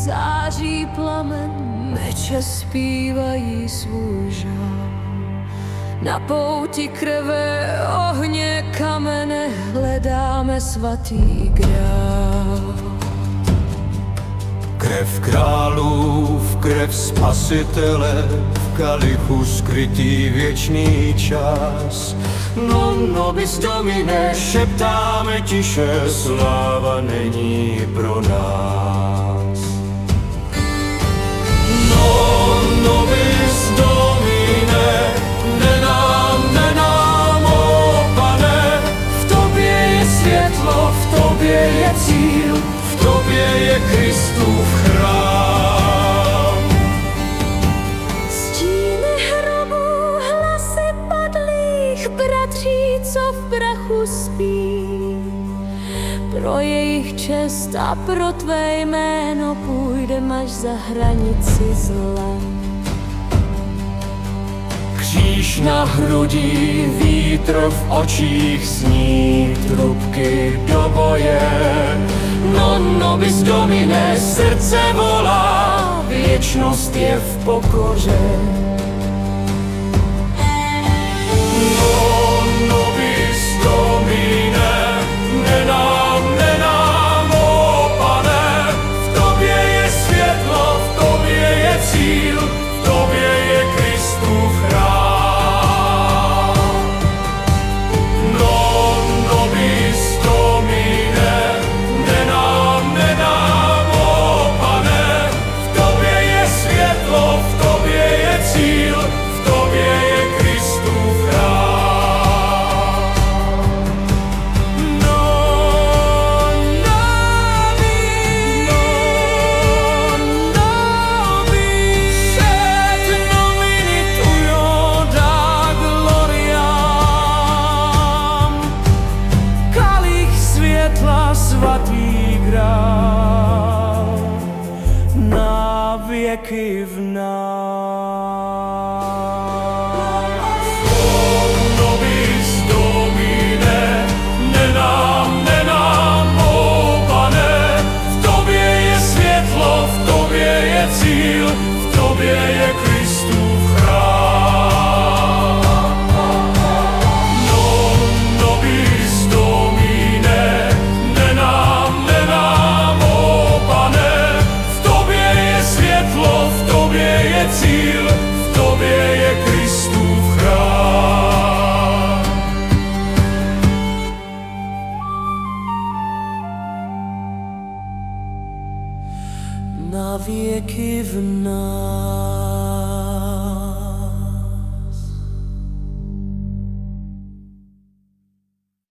září plamen, meče zpívají svůj žál. Na pouti krve, ohně, kamene hledáme svatý grál. Krev králů, krev spasitele, v kalichu skrytý věčný čas. Non nobis Domine, šeptáme tiše, sláva není pro nás. Non nobis Domine, ne nám, ó Pane, v tobě je světlo, v tobě je cíl, v tobě je Kristův chrám. Stíny hrobů, hlasy padlých bratří, co v prachu spí. Pro jejich čest a pro tvé jméno půjdem až za hranici zla. Kříž na hrudi, vítr v očích, zní trubky do boje. Non nobis Domine, srdce volá, věčnost je v pokoře. Non nobis Domine, ne nám, ó Pane, v tobě je světlo, v tobě je cíl, v tobě je Kristův chrám. Non nobis Domine, ne nám, ó Pane, v tobě je světlo, v tobě je cíl, v tobě je Kristův chrám. Svatý grál na věky v nás. Non nobis Domine, ne nám, ó Pane, v tobě je světlo, v tobě je cíl, v tobě je Kristův chrám. Non nobis Domine, ne nám, ó Pane, v tobě je světlo, v tobě je cíl, v tobě je Kristův chrám. Na věky v nás.